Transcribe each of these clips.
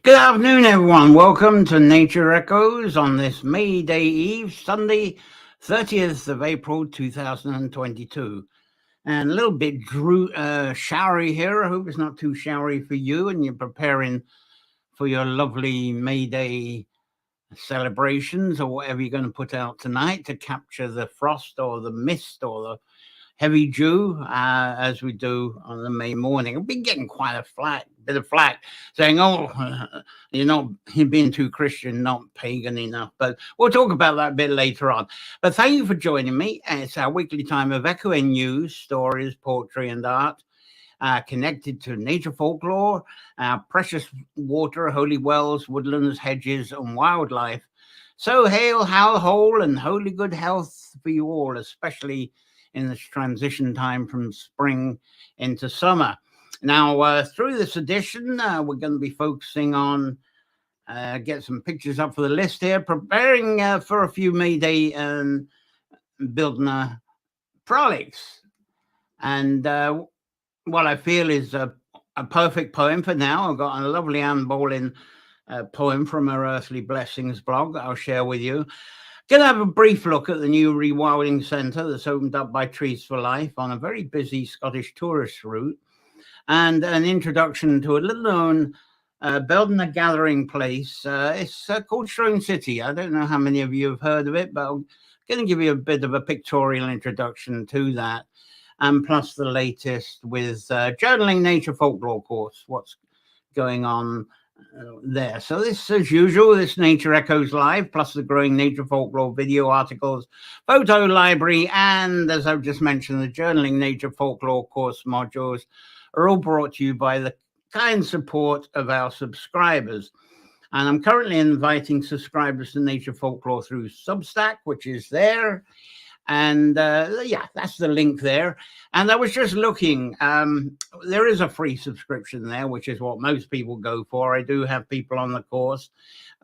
Good afternoon, everyone. Welcome to Nature Echoes on this May Day Eve, Sunday, 30th of April, 2022. And a little bit showery here. I hope it's not too showery for you and you're preparing for your lovely May Day celebrations or whatever you're going to put out tonight to capture the frost or the mist or the heavy dew, as we do on the May morning. I've been getting quite a bit of flack saying, oh, you're being too Christian, not pagan enough. But we'll talk about that a bit later on. But thank you for joining me. It's our weekly time of echoing news, stories, poetry, and art. Connected to nature folklore, our precious water, holy wells, woodlands, hedges, and wildlife. So hail, how whole, and holy good health for you all, especially in this transition time from spring into summer. Now, through this edition, we're going to be focusing on get some pictures up for the list here, preparing for a few May Day and building Frolics. And what I feel is a perfect poem for now. I've got a lovely Anne Boleyn poem from her Earthly Blessings blog that I'll share with you. Going to have a brief look at the new rewilding centre that's opened up by Trees for Life on a very busy Scottish tourist route, and an introduction to a little-known Bealtaine gathering place. It's called Shrone City. I don't know how many of you have heard of it, but I'm going to give you a bit of a pictorial introduction to that, and plus the latest with Journaling Nature Folklore course, what's going on there. So this, as usual, this Nature Echoes Live, plus the growing nature folklore video articles, photo library, and as I've just mentioned, the Journaling Nature Folklore course modules are all brought to you by the kind support of our subscribers. And I'm currently inviting subscribers to Nature Folklore through Substack, which is there. And that's the link there. And I was just looking, there is a free subscription there, which is what most people go for. I do have people on the course,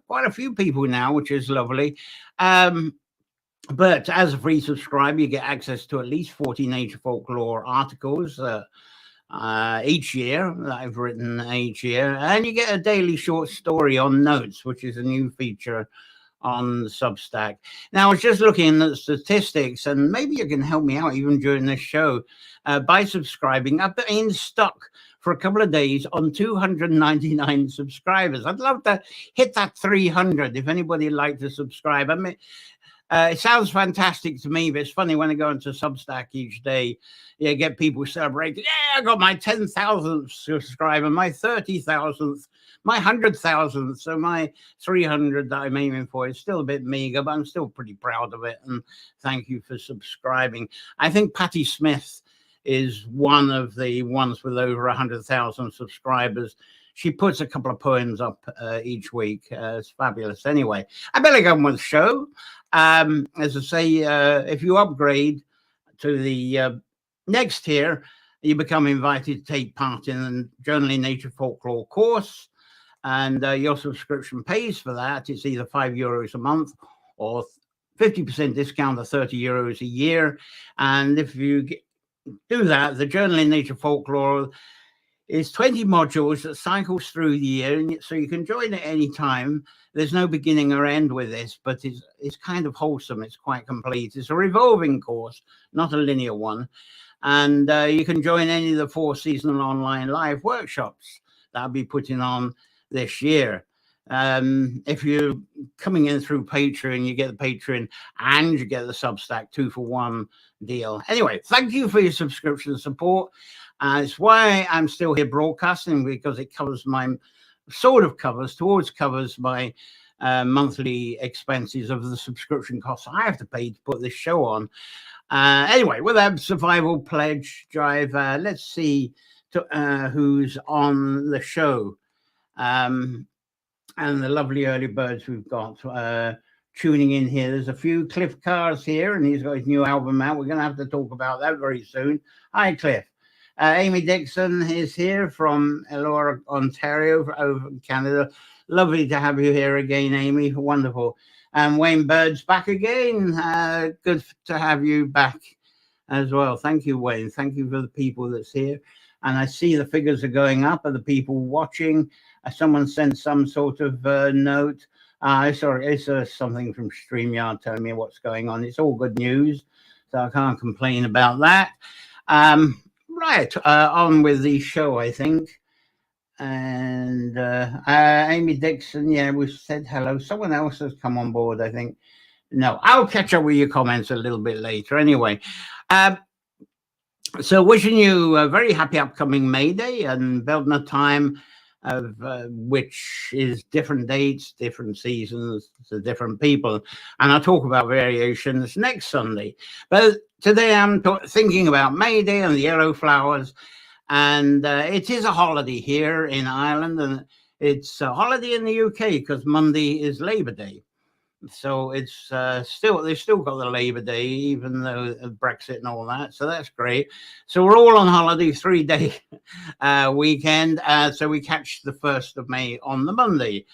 quite a few people now, which is lovely. But as a free subscriber, you get access to at least 40 nature folklore articles each year that I've written each year. And you get a daily short story on Notes, which is a new feature on Substack. Now, I was just looking at the statistics, and maybe you can help me out even during this show by subscribing. I've been stuck for a couple of days on 299 subscribers. I'd love to hit that 300 if anybody would like to subscribe. I mean, it sounds fantastic to me, but it's funny when I go into Substack each day, you get people celebrating. Yeah, I got my 10,000th subscriber, my 30,000th, my 100,000th. So my 300 that I'm aiming for is still a bit meager, but I'm still pretty proud of it. And thank you for subscribing. I think Patti Smith is one of the ones with over 100,000 subscribers. She puts a couple of poems up each week. It's fabulous. Anyway, I better go on with the show. As I say, if you upgrade to the next tier, you become invited to take part in the Journaling Nature Folklore course. And your subscription pays for that. It's either €5 a month or 50% discount of €30 a year. And if you do that, the Journaling Nature Folklore is 20 modules that cycles through the year, so you can join at any time. There's no beginning or end with this, but it's kind of wholesome. It's quite complete. It's a revolving course, not a linear one. And you can join any of the 4 seasonal online live workshops that I'll be putting on this year. If you're coming in through Patreon, you get the Patreon and you get the Substack 2-for-1 deal. Anyway, thank you for your subscription support. It's why I'm still here broadcasting, because it covers my covers my monthly expenses of the subscription costs I have to pay to put this show on. Anyway, with that survival pledge drive, let's see who's on the show. And the lovely early birds we've got tuning in here. There's a few Cliff Cars here, and he's got his new album out. We're going to have to talk about that very soon. Hi, Cliff. Amy Dixon is here from Elora, Ontario, over in Canada. Lovely to have you here again, Amy. Wonderful. And Wayne Bird's back again. Good to have you back as well. Thank you, Wayne. Thank you for the people that's here. and I see the figures are going up of the people watching. Someone sent some sort of note. Sorry, it's something from StreamYard telling me what's going on. It's all good news, so I can't complain about that. Right, on with the show, I think. And Amy Dixon, yeah, we said hello. Someone else has come on board, I think. No, I'll catch up with your comments a little bit later. Anyway, so wishing you a very happy upcoming May Day and Bealtaine time, of which is different dates, different seasons to different people. And I'll talk about variations next Sunday. But today I'm thinking about May Day and the yellow flowers. And it is a holiday here in Ireland, and it's a holiday in the UK because Monday is Labour Day. So it's they've still got the Labour Day, even though Brexit and all that. So that's great. So we're all on holiday, 3-day weekend. So we catch the 1st of May on the Monday.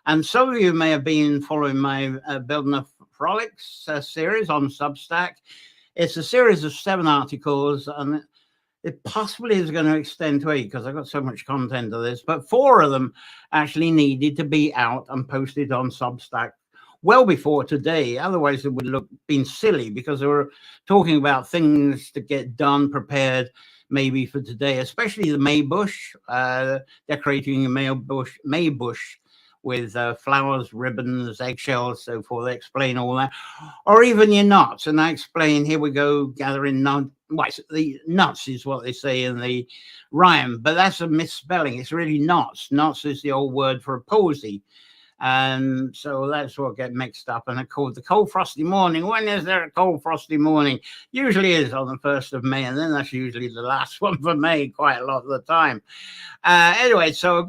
And some of you may have been following my Bealtaine Frolics series on Substack. It's a series of 7 articles, and it possibly is going to extend to 8 because I've got so much content of this, but 4 of them actually needed to be out and posted on Substack well before today. Otherwise, it would have been silly because they were talking about things to get done, prepared maybe for today, especially the May bush, decorating a May bush with flowers, ribbons, eggshells, so forth. They explain all that, or even your nuts. And I explain, here we go, gathering nuts. Well, the nuts is what they say in the rhyme, but that's a misspelling. It's really knots. Knots is the old word for a posy. And so that's what get mixed up. And I called the cold frosty morning. When is there a cold frosty morning? Usually is on the 1st of May, and then that's usually the last one for May quite a lot of the time. Anyway, so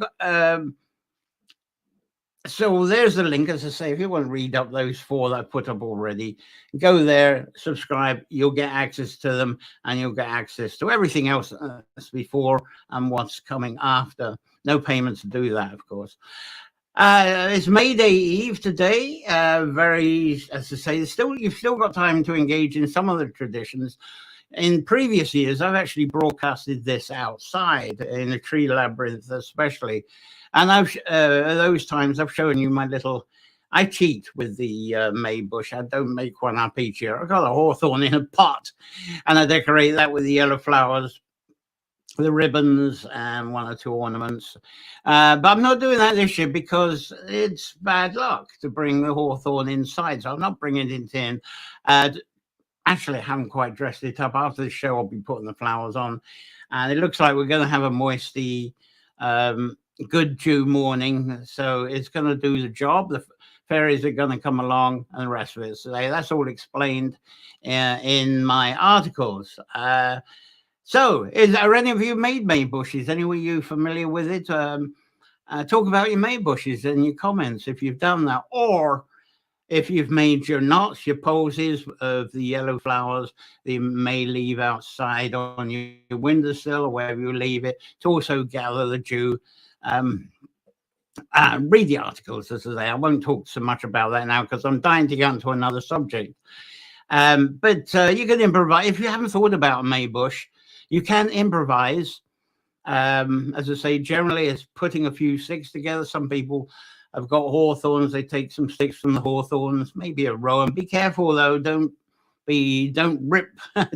there's the link, as I say. If you want to read up those 4 that I put up already, go there, subscribe. You'll get access to them, and you'll get access to everything else that's before and what's coming after. No payment to do that, of course. It's May Day Eve today. As I say, you've still got time to engage in some of the traditions. In previous years, I've actually broadcasted this outside in a tree labyrinth, especially. And those times I've shown you my little. I cheat with the May bush. I don't make one up each year. I've got a hawthorn in a pot, and I decorate that with the yellow flowers, the ribbons, and 1 or 2 ornaments. But I'm not doing that this year because it's bad luck to bring the hawthorn inside. So I'm not bringing it in. Actually, I haven't quite dressed it up. After the show, I'll be putting the flowers on. And it looks like we're going to have a moisty, good dew morning. So it's going to do the job. The fairies are going to come along and the rest of it. So that's all explained in my articles. So are any of you made May bushes? Any of you familiar with it? Talk about your May bushes in your comments if you've done that, or if you've made your knots, your posies of the yellow flowers that you may leave outside on your windowsill or wherever you leave it to also gather the dew. Read the articles, as I say. I won't talk so much about that now because I'm dying to get onto another subject. But you can improvise. If you haven't thought about a May bush, you can improvise. As I say, generally it's putting a few sticks together. Some people have got hawthorns. They take some sticks from the hawthorns, maybe a row. And be careful though, don't rip,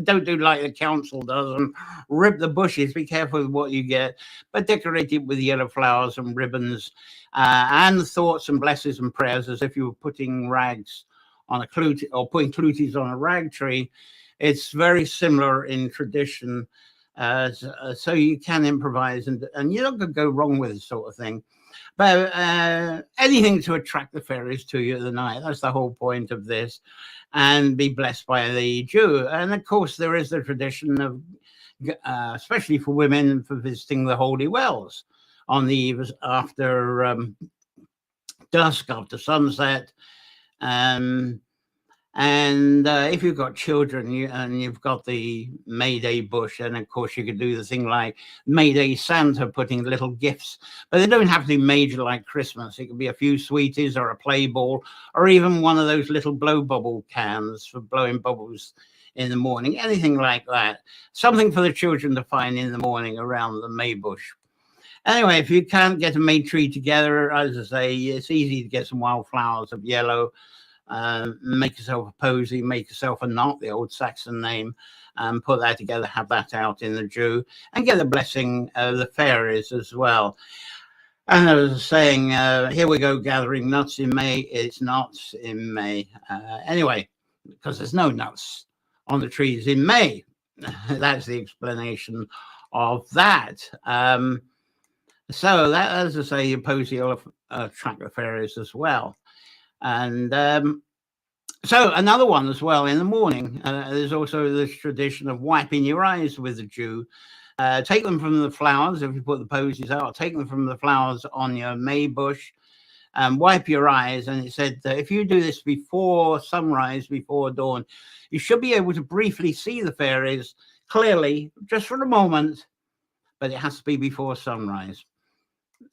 don't do like the council does and rip the bushes. Be careful with what you get, but decorate it with yellow flowers and ribbons and thoughts and blessings and prayers, as if you were putting rags on a clute or putting cluties on a rag tree. It's very similar in tradition. So you can improvise, and you're not going to go wrong with this sort of thing. But anything to attract the fairies to you at the night. That's the whole point of this. And be blessed by the dew. And of course, there is the tradition of, especially for women, for visiting the holy wells on the eve after dusk, after sunset. And if you've got children and you've got the May Day bush, and of course you could do the thing like May Day Santa, putting little gifts, but they don't have to be major like Christmas. It could be a few sweeties or a play ball, or even one of those little blow bubble cans for blowing bubbles in the morning, anything like that. Something for the children to find in the morning around the May bush. Anyway, if you can't get a May tree together, as I say, it's easy to get some wildflowers of yellow. Make yourself a posy, make yourself a knot, the old Saxon name, and put that together, have that out in the dew, and get the blessing of the fairies as well. And I was saying, here we go gathering nuts in May. It's nuts in May. Anyway, because there's no nuts on the trees in May. That's the explanation of that. So that, as I say, your posy will attract the fairies as well. And so another one as well in the morning. There's also this tradition of wiping your eyes with the dew. Take them from the flowers. If you put the posies out, take them from the flowers on your May bush and wipe your eyes. And it said that if you do this before sunrise, before dawn, you should be able to briefly see the fairies clearly, just for a moment, but it has to be before sunrise.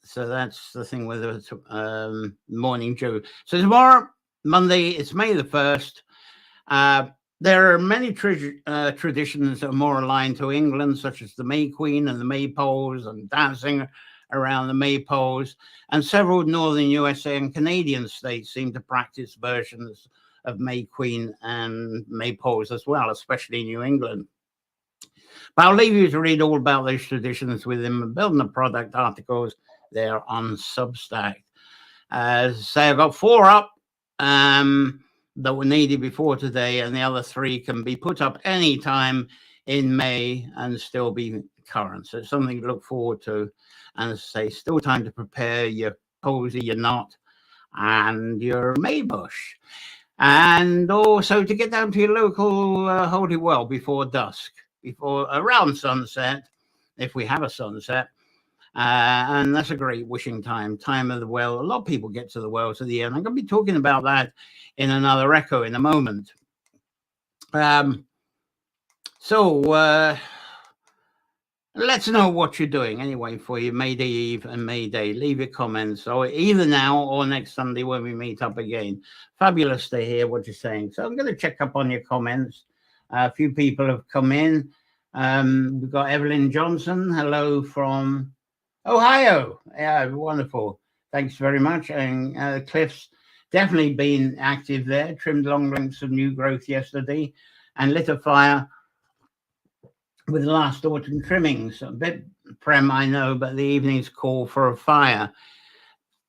So that's the thing with the morning dew. So tomorrow, Monday, it's May the 1st. There are many traditions that are more aligned to England, such as the May Queen and the maypoles and dancing around the maypoles. And several northern USA and Canadian states seem to practice versions of May Queen and maypoles as well, especially New England. But I'll leave you to read all about those traditions within the Building a Product articles there on Substack. So I've got 4 up that were needed before today, and the other 3 can be put up anytime in May and still be current. So it's something to look forward to. And as I say, still time to prepare your posy, your knot, and your May bush. And also to get down to your local holy well before dusk, before around sunset, if we have a sunset. And that's a great wishing time of the well. A lot of people get to the wells at the end. I'm going to be talking about that in another echo in a moment. So let's know what you're doing anyway for your May Day Eve and May Day. Leave your comments, or either now or next Sunday when we meet up again. Fabulous to hear what you're saying. So I'm going to check up on your comments. A few people have come in. We've got Evelyn Johnson. Hello from Ohio. Yeah, wonderful. Thanks very much. And Cliff's definitely been active there. Trimmed long lengths of new growth yesterday and lit a fire with the last autumn trimmings. A bit prem, I know, but the evening's call for a fire.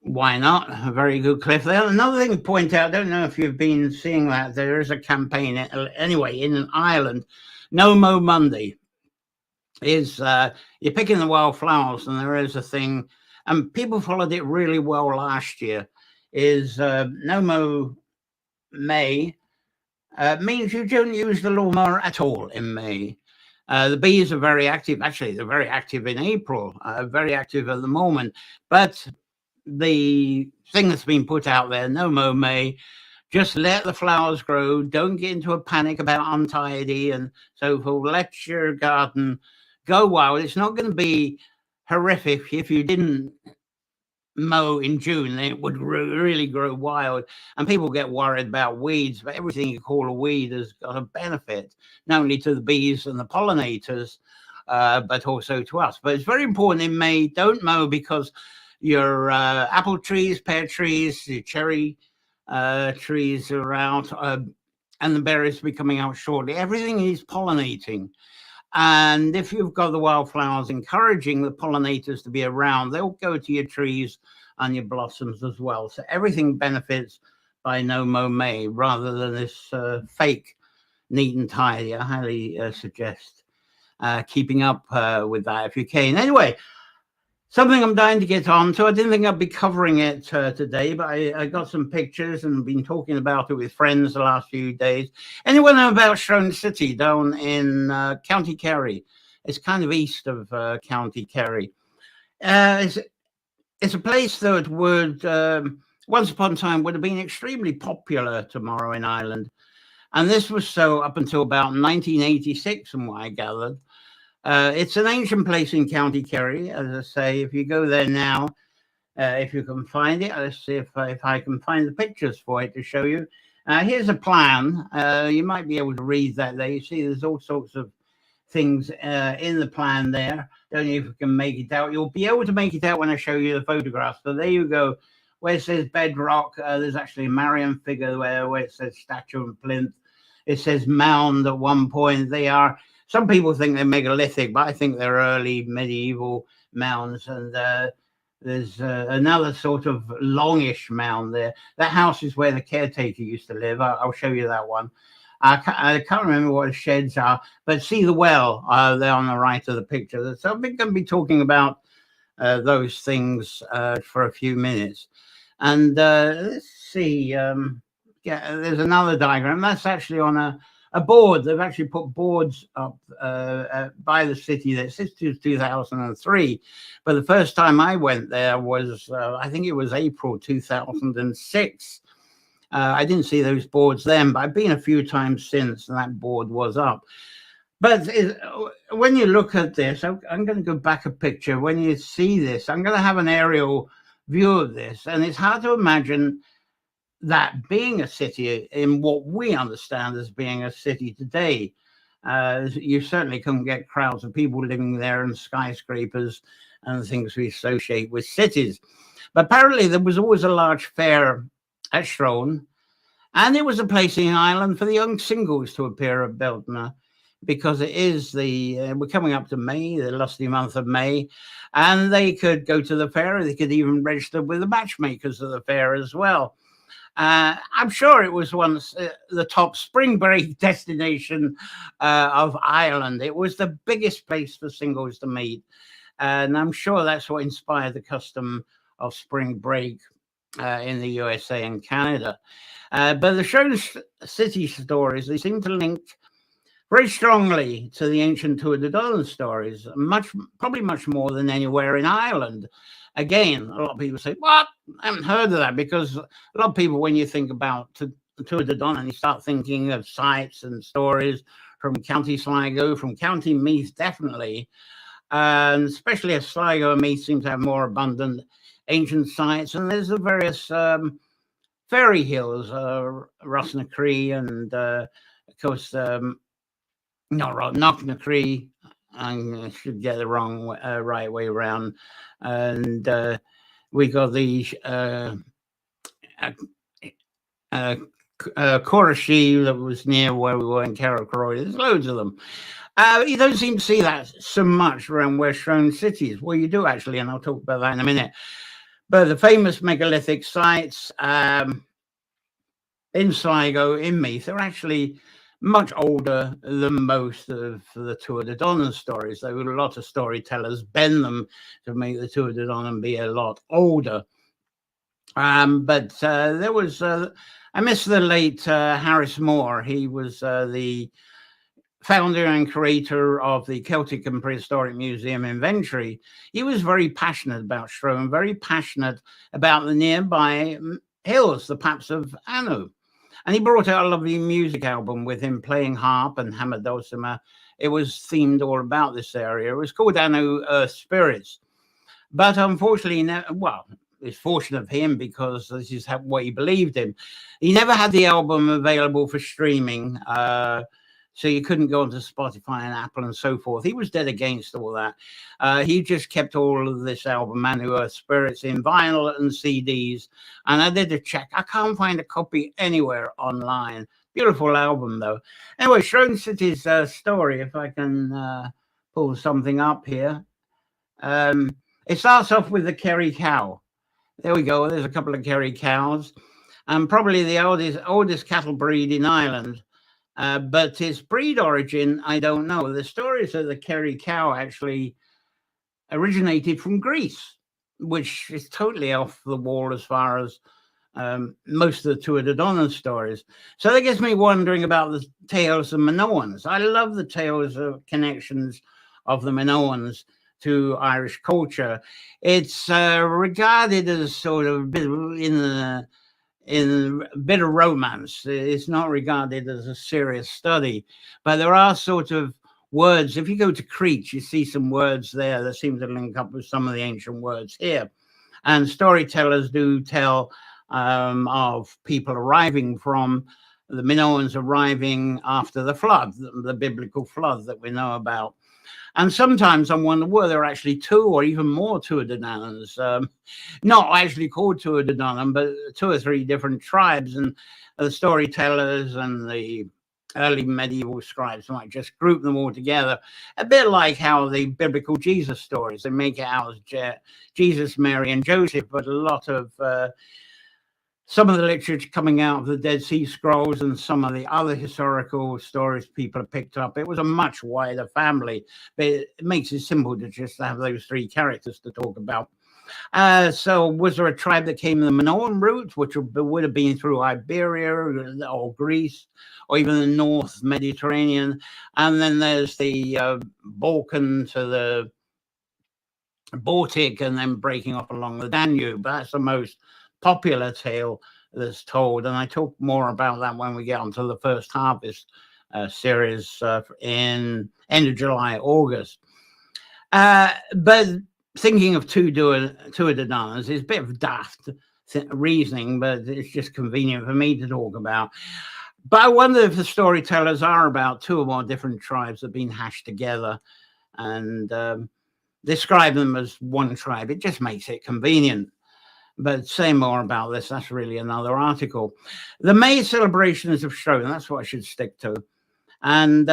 Why not? A very good, Cliff. Another thing to point out, I don't know if you've been seeing that, there is a campaign anyway in Ireland, No Mow Monday. Is you're picking the wildflowers, and there is a thing, and people followed it really well last year, is No Mow May means you don't use the lawnmower at all in May. The bees are very active. Actually, they're very active in April, very active at the moment. But the thing that's been put out there, No Mow May, just let the flowers grow. Don't get into a panic about untidy and so forth. Let your garden go wild. It's not going to be horrific if you didn't mow in June, then it would really grow wild. And people get worried about weeds, but everything you call a weed has got a benefit, not only to the bees and the pollinators, but also to us. But it's very important in May, don't mow, because your apple trees, pear trees, your cherry trees are out, and the berries will be coming out shortly. Everything is pollinating. And if you've got the wildflowers encouraging the pollinators to be around, they'll go to your trees and your blossoms as well. So everything benefits by No Mow May rather than this fake neat and tidy. I highly suggest keeping up with that if you can. Anyway, something I'm dying to get on to. I didn't think I'd be covering it today, but I got some pictures and been talking about it with friends the last few days. Anyone know about Shrone City down in County Kerry? It's kind of east of County Kerry. It's a place that would, once upon a time, would have been extremely popular tomorrow in Ireland. And this was so up until about 1986, from what I gathered. It's an ancient place in County Kerry, as I say. If you go there now, if you can find it, let's see if I can find the pictures for it to show you. Here's a plan. You might be able to read that there. You see there's all sorts of things in the plan there. Don't know if you can make it out. You'll be able to make it out when I show you the photographs. So there you go. Where it says bedrock, there's actually a Marian figure where it says statue and plinth. It says mound at one point. They are, some people think they're megalithic, but I think they're early medieval mounds. And there's another sort of longish mound there. That house is where the caretaker used to live. I'll show you that one. I can't remember what the sheds are, but see the well there on the right of the picture. So I'm going to be talking about those things for a few minutes. And let's see, yeah, there's another diagram. That's actually on a board. They've actually put boards up by the city that says 2003. But the first time I went there was, I think it was April 2006. I didn't see those boards then, but I've been a few times since, and that board was up. But when you look at this, I'm going to go back a picture. When you see this, I'm going to have an aerial view of this, and it's hard to imagine that being a city in what we understand as being a city today. You certainly couldn't get crowds of people living there and skyscrapers and things we associate with cities. But apparently there was always a large fair at Shrone, and it was a place in Ireland for the young singles to appear at Bealtaine, because it is we're coming up to May, the lusty month of May, and they could go to the fair. They could even register with the matchmakers of the fair as well. I'm sure it was once the top spring break destination of Ireland. It was the biggest place for singles to meet, and I'm sure that's what inspired the custom of spring break in the USA and Canada. But the Shrone City stories, they seem to link very strongly to the ancient Tuatha De Danann stories, probably much more than anywhere in Ireland. Again, a lot of people say, what? I haven't heard of that, because a lot of people, when you think about Tuatha De Danann, you start thinking of sites and stories from County Sligo, from County Meath, definitely. And especially as Sligo and Meath seem to have more abundant ancient sites. And there's the various fairy hills, Rossnacree, and of course, not Knocknacree. I should get the right way around. And we got the Corashee that was near where we were in Kerry. There's loads of them. You don't seem to see that so much around where Shrone City is. Well, you do actually, and I'll talk about that in a minute. But the famous megalithic sites in Sligo, in Meath, are actually much older than most of the Tuatha De Danann stories. There were a lot of storytellers bend them to make the Tuatha De Danann be a lot older. But there was, I miss the late Harris Moore. He was the founder and creator of the Celtic and Prehistoric Museum inventory. He was very passionate about Shrone, very passionate about the nearby hills, the Paps of Anu. And he brought out a lovely music album with him playing harp and hammer dulcimer. It was themed all about this area. It was called Anu Earth Spirits. But unfortunately, well, it's fortunate of him, because this is what he believed in. He never had the album available for streaming, so you couldn't go onto Spotify and Apple and so forth. He was dead against all that. He just kept all of this album, Anu Earth Spirits, in vinyl and CDs. And I did a check. I can't find a copy anywhere online. Beautiful album, though. Anyway, Shrone City's story, if I can pull something up here. It starts off with the Kerry cow. There we go. There's a couple of Kerry cows. And probably the oldest cattle breed in Ireland. But its breed origin, I don't know. The stories of the Kerry cow actually originated from Greece, which is totally off the wall as far as most of the Tuatha De Danann stories. So that gets me wondering about the tales of Minoans. I love the tales of connections of the Minoans to Irish culture. It's regarded as sort of a bit in a bit of romance. It's not regarded as a serious study, but there are sort of words. If you go to Crete, you see some words there that seem to link up with some of the ancient words here. And storytellers do tell of people arriving from the Minoans arriving after the flood, the biblical flood that we know about. And sometimes I wonder, were there actually two or even more Tuatha, not actually called Tuatha, but two or three different tribes, and the storytellers and the early medieval scribes might just group them all together, a bit like how the biblical Jesus stories, they make it out as Jesus, Mary, and Joseph, but a lot of some of the literature coming out of the Dead Sea Scrolls and some of the other historical stories people have picked up, it was a much wider family, but it makes it simple to just have those three characters to talk about. So was there a tribe that came the Minoan route, which would have been through Iberia or Greece or even the North Mediterranean? And then there's the Balkan to the Baltic and then breaking off along the Danube. That's the most popular tale that's told. And I talk more about that when we get onto the first harvest series in end of July, August. But thinking of Tuatha is a bit of daft reasoning, but it's just convenient for me to talk about. But I wonder if the storytellers are about two or more different tribes that have been hashed together and describe them as one tribe. It just makes it convenient. But say more about this, that's really another article. The May celebrations of Shrone, that's what I should stick to. And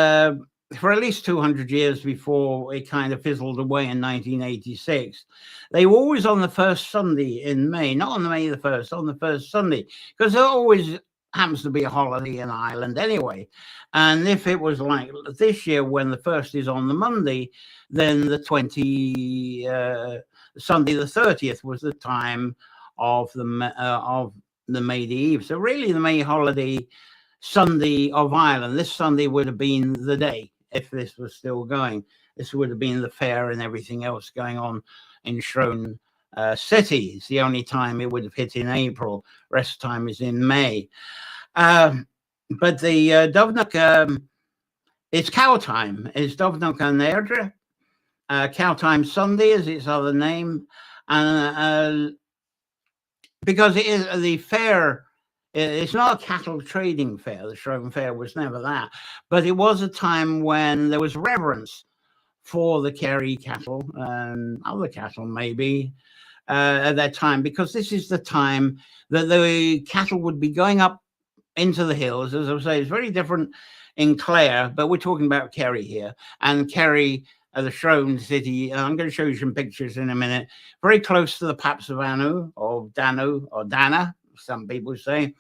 for at least 200 years before it kind of fizzled away in 1986, they were always on the first Sunday in May, not on May the 1st, on the first Sunday, because there always happens to be a holiday in Ireland anyway. And if it was like this year when the first is on the Monday, then the Sunday the 30th was the time of the May Eve. So really the May holiday Sunday of Ireland, this Sunday would have been the day if this was still going. This would have been the fair and everything else going on in Shrone City. It's the only time it would have hit in April. Rest of the time is in May. But the Dovnach, it's cow time. It's Dovnach an Airdre. Cow time Sunday is its other name. And because it is the fair, it's not a cattle trading fair. The Shrone Fair was never that, but it was a time when there was reverence for the Kerry cattle and other cattle maybe at that time, because this is the time that the cattle would be going up into the hills. As I say, it's very different in Clare, but we're talking about Kerry here. And Kerry, the Shrone City, I'm going to show you some pictures in a minute, very close to the Paps of Anu, or Danu, or Dana, some people say.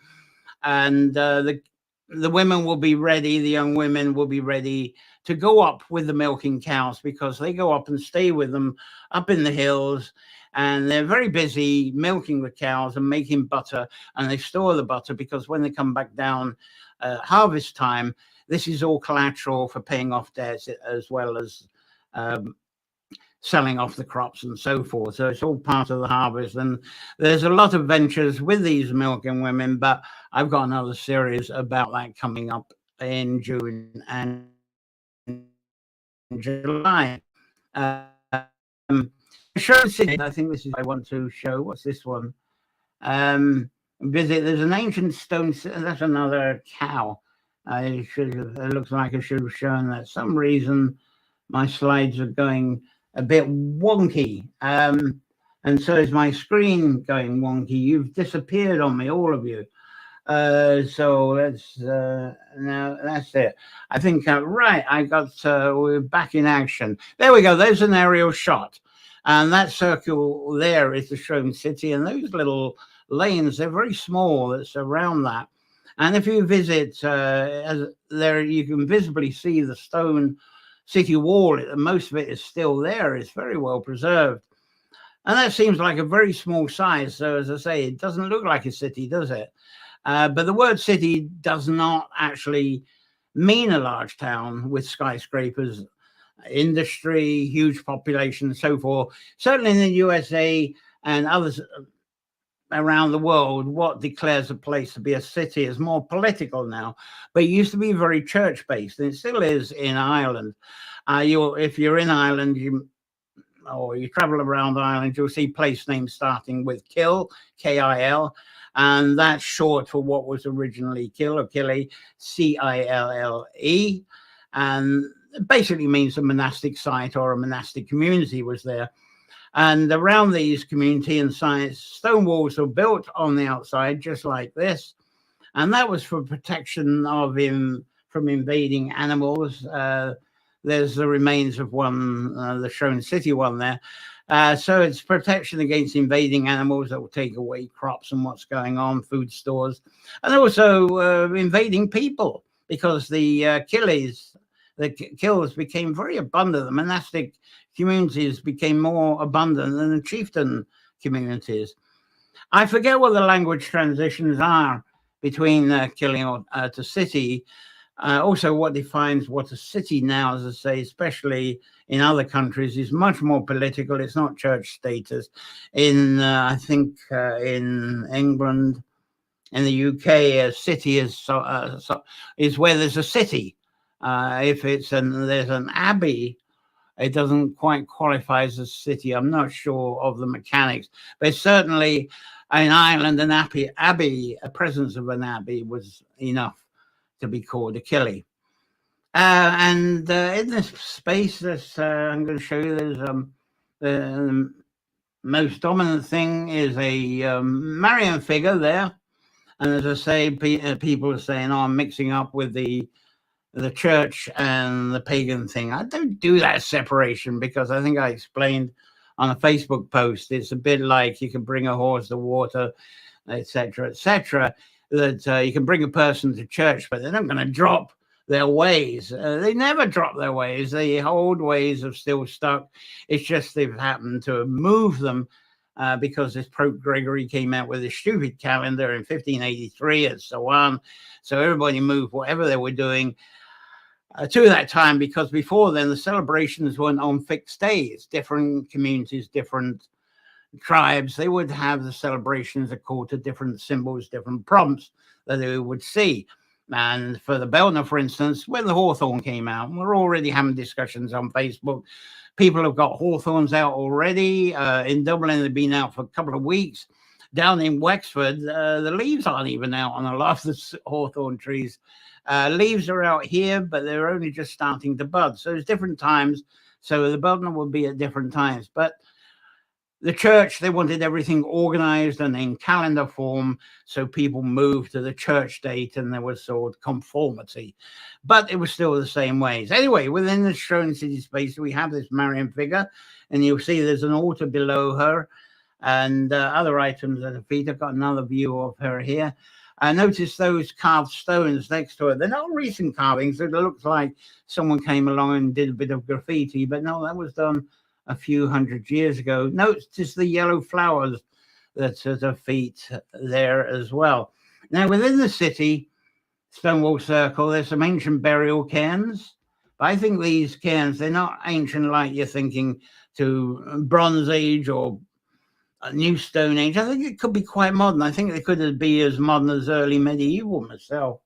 And the women will be ready, the young women will be ready to go up with the milking cows, because they go up and stay with them up in the hills. And they're very busy milking the cows and making butter, and they store the butter because when they come back down harvest time, this is all collateral for paying off debts as well as selling off the crops and so forth. So it's all part of the harvest. And there's a lot of ventures with these milking women, but I've got another series about that coming up in June and July. Shrone City, I think this is what I want to show. What's this one? There's an ancient stone, that's another cow. It looks like I should have shown that. Some reason my slides are going a bit wonky. And so is my screen going wonky. You've disappeared on me, all of you. So let's, now that's it. I think, right, I got, we're back in action. There we go. There's an aerial shot. And that circle there is the Shrone City. And those little lanes, they're very small that's around that. And if you visit there, you can visibly see the stone city wall. Most of it is still there. It's very well preserved. And that seems like a very small size. So as I say, it doesn't look like a city, does it? But the word city does not actually mean a large town with skyscrapers, industry, huge population, and so forth. Certainly in the USA and others around the world, what declares a place to be a city is more political now, but it used to be very church-based, and it still is in Ireland. If you're in Ireland, or you travel around Ireland, you'll see place names starting with Kill, K-I-L, and that's short for what was originally Kill or Killie, C-I-L-L-E, and it basically means a monastic site or a monastic community was there. And around these community and sites, stone walls were built on the outside, just like this. And that was for protection of him from invading animals. There's the remains of one, the Shrone City one there. So it's protection against invading animals that will take away crops and what's going on, food stores, and also invading people, because the kills became very abundant. The monastic communities became more abundant than the chieftain communities. I forget what the language transitions are between killing to city. Also, what defines what a city now, as I say, especially in other countries, is much more political. It's not church status. In I think in England, in the UK, a city is where there's a city. If there's an abbey, it doesn't quite qualify as a city. I'm not sure of the mechanics, but certainly in Ireland, an abbey, a presence of an abbey was enough to be called a killie. And in this space, I'm going to show you, there's the most dominant thing is a Marian figure there. And as I say, people are saying, oh, I'm mixing up with the church and the pagan thing. I don't do that separation, because I think I explained on a Facebook post, it's a bit like you can bring a horse to water, etc., that you can bring a person to church, but they're not going to drop their ways. They never drop their ways. The old ways are still stuck. It's just they've happened to move them because this Pope Gregory came out with a stupid calendar in 1583 and so on. So everybody moved whatever they were doing to that time, because before then the celebrations weren't on fixed days. Different communities, different tribes, they would have the celebrations according to different symbols, different prompts that they would see. And for the Bealtaine, for instance, when the hawthorn came out, we're already having discussions on Facebook. People have got hawthorns out already. In Dublin, they've been out for a couple of weeks. Down in Wexford, the leaves aren't even out on a lot of the hawthorn trees. Leaves are out here, but they're only just starting to bud. So there's different times. So the Bealtaine will be at different times. But the church, they wanted everything organized and in calendar form, so people moved to the church date and there was sort of conformity. But it was still the same ways. Anyway, within the Shrone City space, we have this Marian figure, and you'll see there's an altar below her and other items at her feet. I've got another view of her here. Notice those carved stones next to her. They're not recent carvings. It looks like someone came along and did a bit of graffiti, but no, that was done a few hundred years ago. Notice the yellow flowers that's at her feet there as well. Now, within the city, Stonewall Circle, there's some ancient burial cairns. But I think these cairns, they're not ancient like you're thinking to Bronze Age or New Stone Age. I think it could be quite modern. I think they could be as modern as early medieval myself.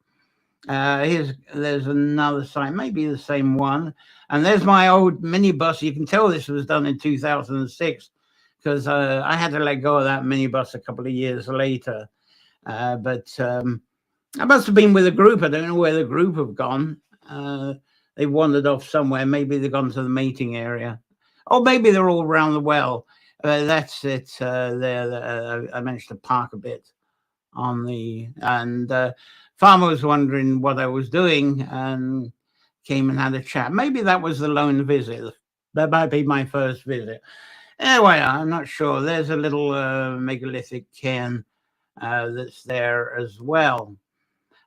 There's another site, maybe the same one. And there's my old minibus. You can tell this was done in 2006 because I had to let go of that minibus a couple of years later. But I must have been with a group. I don't know where the group have gone. They wandered off somewhere. Maybe they've gone to the mating area. Or maybe they're all around the well. That's it there. I managed to park a bit on the... And farmer was wondering what I was doing and came and had a chat. Maybe that was the lone visit. That might be my first visit. Anyway, I'm not sure. There's a little megalithic cairn that's there as well.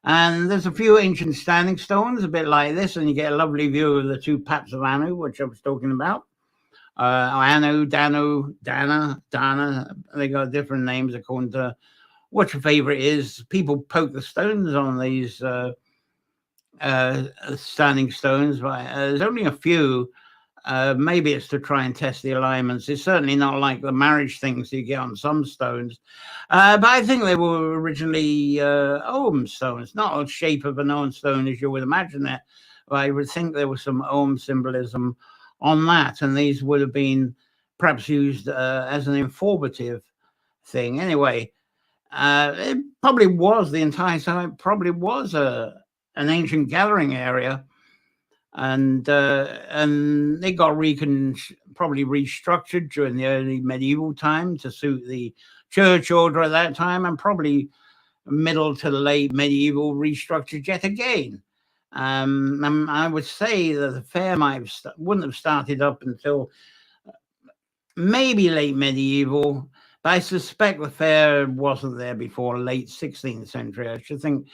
And there's a few ancient standing stones, a bit like this, and you get a lovely view of the two paps of Anu, which I was talking about. Anu, Danu, Dana, they got different names according to what your favorite is. People poke the stones on these standing stones, but there's only a few. Maybe it's to try and test the alignments. It's certainly not like the marriage things you get on some stones. But I think they were originally Ogham stones, not a shape of an Ogham stone as you would imagine it. But I would think there was some Ogham symbolism on that. And these would have been perhaps used as an informative thing. Anyway, it probably was, the entire site probably was an ancient gathering area, and it got probably restructured during the early medieval time to suit the church order at that time, and probably middle to late medieval restructured yet again. And I would say that the fair wouldn't have started up until maybe late medieval, but I suspect the fair wasn't there before late 16th century. I should think,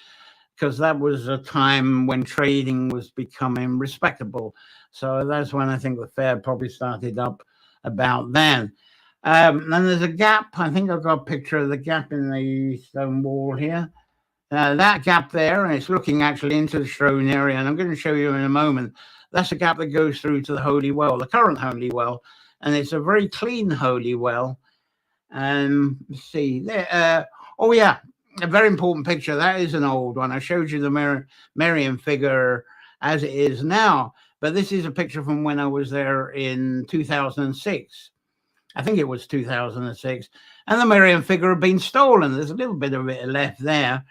because that was a time when trading was becoming respectable. So that's when I think the fair probably started up about then. And there's a gap. I think I've got a picture of the gap in the stone wall here. That gap there, and it's looking actually into the Shrone area, and I'm going to show you in a moment. That's a gap that goes through to the Holy Well, the current Holy Well, and it's a very clean Holy Well. Let's see there. Oh yeah, a very important picture. That is an old one. I showed you the Marian figure as it is now, but this is a picture from when I was there in 2006. I think it was 2006, and the Marian figure had been stolen. There's a little bit of it left there.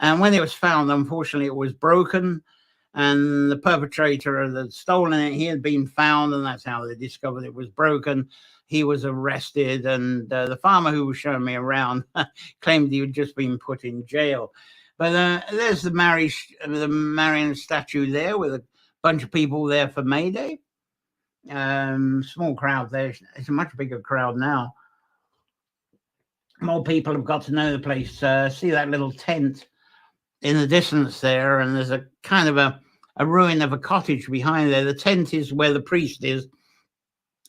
And when it was found, unfortunately, it was broken, and the perpetrator that had stolen it, he had been found, and that's how they discovered it was broken. He was arrested, and the farmer who was showing me around claimed he had just been put in jail. But there's the Marian statue there with a bunch of people there for May Day. Small crowd there. It's a much bigger crowd now. More people have got to know the place. See that little tent in the distance there, and there's a kind of a ruin of a cottage behind there. The tent is where the priest is,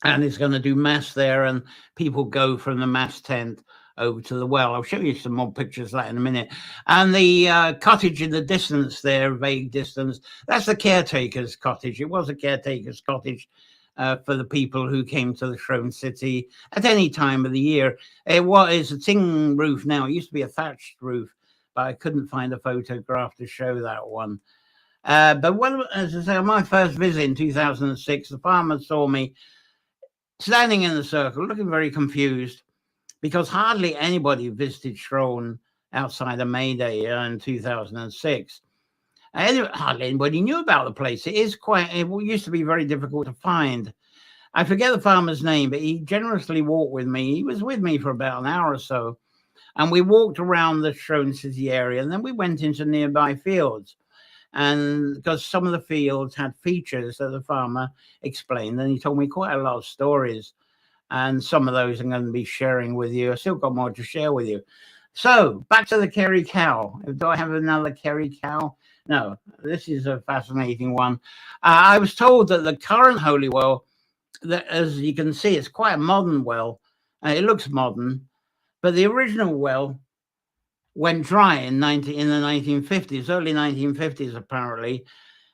and he's going to do mass there, and people go from the mass tent over to the well. I'll show you some more pictures of that in a minute. And the cottage in the distance there, vague distance, that's the caretaker's cottage. It was a caretaker's cottage for the people who came to the Shrone City at any time of the year. It's a tin roof now. It used to be a thatched roof, but I couldn't find a photograph to show that one. But as I say, on my first visit in 2006, the farmer saw me standing in the circle, looking very confused, because hardly anybody visited Shrone outside of May Day in 2006. Hardly anybody knew about the place. It used to be very difficult to find. I forget the farmer's name, but he generously walked with me. He was with me for about an hour or so. And we walked around the Shrone City area, and then we went into nearby fields. And because some of the fields had features that the farmer explained, and he told me quite a lot of stories. And some of those I'm going to be sharing with you. I still got more to share with you. So back to the Kerry cow. Do I have another Kerry cow? No, this is a fascinating one. I was told that the current Holy Well, that, as you can see, it's quite a modern well. It looks modern. But the original well went dry in the 1950s, early 1950s, apparently.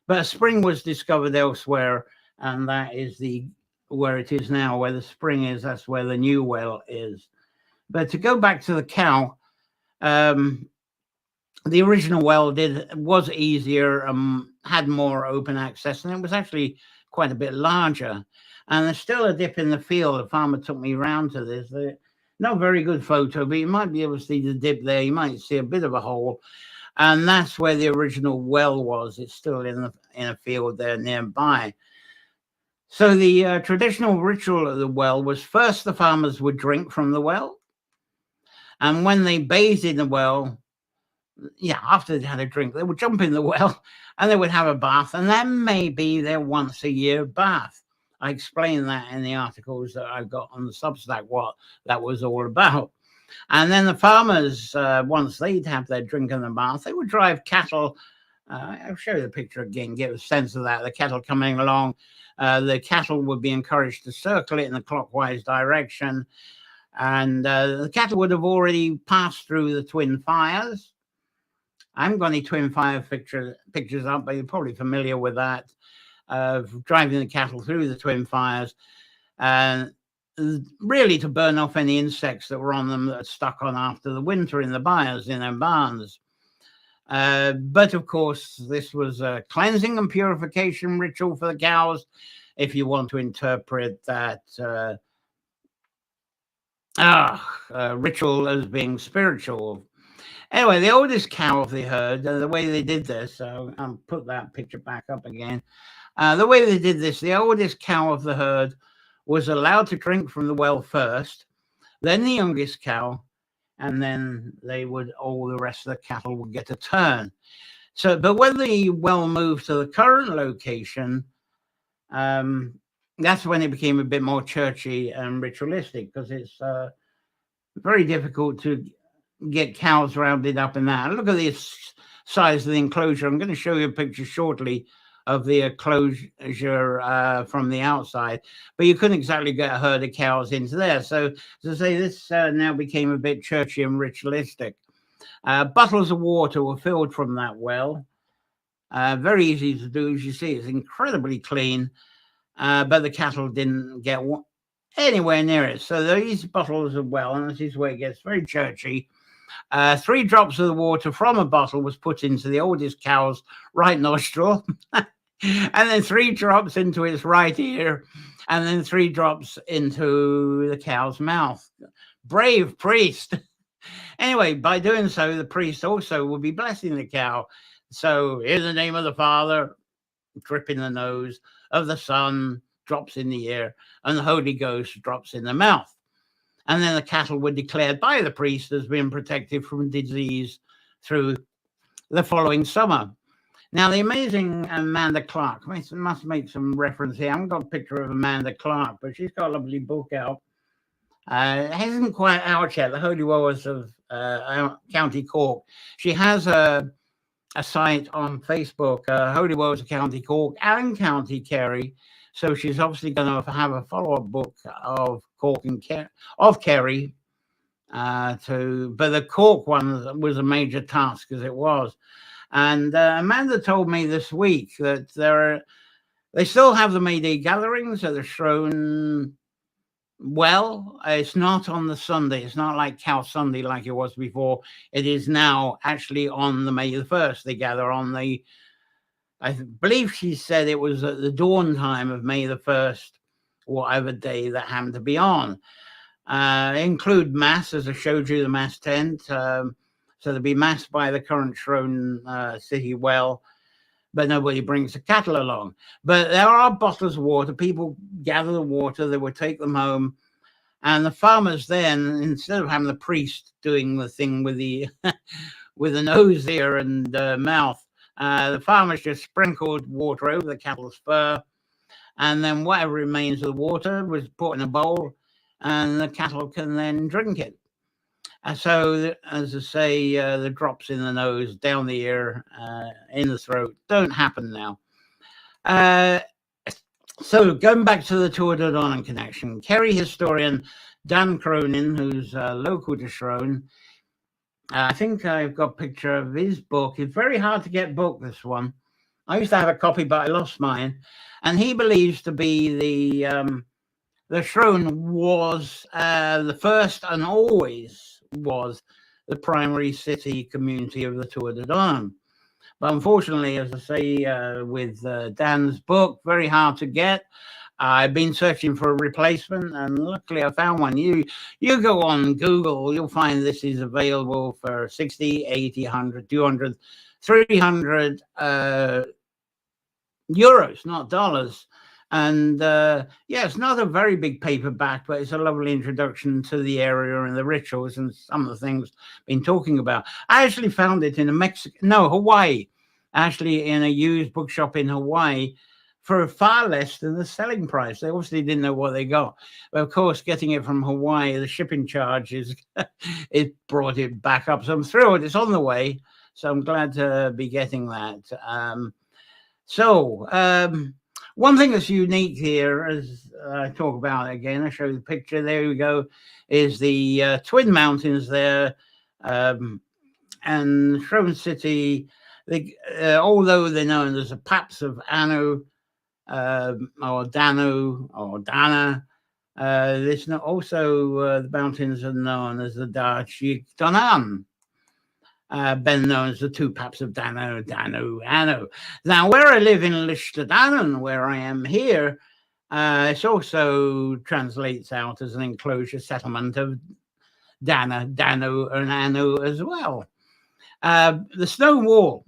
But a spring was discovered elsewhere, and that is where it is now, where the spring is. That's where the new well is. But to go back to the cow, the original well was easier, had more open access, and it was actually quite a bit larger. And there's still a dip in the field. The farmer took me round to this. Not very good photo, but you might be able to see the dip there. You might see a bit of a hole, and that's where the original well was. It's still in a field there nearby. So the traditional ritual of the well was, first the farmers would drink from the well, and when they bathed in the well, after they had a drink, they would jump in the well and they would have a bath, and that may be their once a year bath. I explained that in the articles that I've got on the Substack, what that was all about. And then the farmers, once they'd have their drink in the bath, they would drive cattle. I'll show you the picture again, get a sense of that. The cattle coming along, the cattle would be encouraged to circle it in a clockwise direction. And the cattle would have already passed through the twin fires. I haven't got any twin fire pictures up, but you're probably familiar with that. Of driving the cattle through the twin fires, and really to burn off any insects that were on them that had stuck on after the winter in the byres, in their barns. But of course, this was a cleansing and purification ritual for the cows, if you want to interpret that ritual as being spiritual. Anyway, the oldest cow of the herd, the way they did this, I'll put that picture back up again. The way they did this, the oldest cow of the herd was allowed to drink from the well first, then the youngest cow, and then all the rest of the cattle would get a turn. So, but when the well moved to the current location, that's when it became a bit more churchy and ritualistic, because it's very difficult to get cows rounded up in that. Look at the size of the enclosure. I'm going to show you a picture shortly of the enclosure from the outside, but you couldn't exactly get a herd of cows into there. So, as I say, this now became a bit churchy and ritualistic. Bottles of water were filled from that well. Very easy to do, as you see. It's incredibly clean, but the cattle didn't get anywhere near it. So these bottles of well, and this is where it gets very churchy. 3 drops of the water from a bottle was put into the oldest cow's right nostril, and then 3 drops into its right ear, and then 3 drops into the cow's mouth. Brave priest. Anyway, by doing so, the priest also will be blessing the cow. So, in the name of the Father, drip in the nose, of the Son, drops in the ear, and the Holy Ghost drops in the mouth. And then the cattle were declared by the priest as being protected from disease through the following summer. Now, the amazing Amanda Clark must make some reference here. I haven't got a picture of Amanda Clark, but she's got a lovely book out. It hasn't quite out yet, The Holy Wars of County Cork. She has a site on Facebook, Holy Wars of County Cork and County Kerry. So she's obviously going to have a follow-up book of Cork and of Kerry. But the Cork one was a major task, as it was. And Amanda told me this week that they still have the May Day gatherings at the Shrone. Well, it's not on the Sunday. It's not like Cow Sunday like it was before. It is now actually on the May the 1st. They gather on I believe she said it was at the dawn time of May the 1st, whatever day that happened to be on. Include mass, as I showed you, the mass tent. So there'll be mass by the current Shrone City well, but nobody brings the cattle along. But there are bottles of water. People gather the water. They would take them home. And the farmers then, instead of having the priest doing the thing with the with the nose, ear, and mouth, the farmers just sprinkled water over the cattle's fur. And then whatever remains of the water was put in a bowl, and the cattle can then drink it. So, as I say, the drops in the nose, down the ear, in the throat don't happen now. So, going back to the Tuatha Dé Danann connection, Kerry historian Dan Cronin, who's local to Shrone, I think I've got a picture of his book. It's very hard to get book, this one. I used to have a copy, but I lost mine. And he believes to be the Shrone was the first and always was the primary city community of the Tuatha Dé Danann. But unfortunately, as I say, with Dan's book, very hard to get. I've been searching for a replacement, and luckily I found one. You go on Google, you'll find this is available for 60, 80, 100, 200, 300 euros, not dollars. And it's not a very big paperback, but it's a lovely introduction to the area and the rituals and some of the things I've been talking about. I actually found it in Hawaii, actually in a used bookshop in Hawaii for far less than the selling price. They obviously didn't know what they got. But of course, getting it from Hawaii, the shipping charges, it brought it back up. So I'm thrilled it's on the way. So I'm glad to be getting that. One thing that's unique here, as I talk about it again, I show you the picture, there we go, is the Twin Mountains there, and Shrone City, although they're known as the Paps of Anu, or Danu, or Dana, there's also the mountains are known as the Darchik Donan. Better known as the 2 Paps of Danu, Anu. Now, where I live in Lishtadannon, where I am here, It also translates out as an enclosure settlement of Dano, and Anu as well. The stone wall.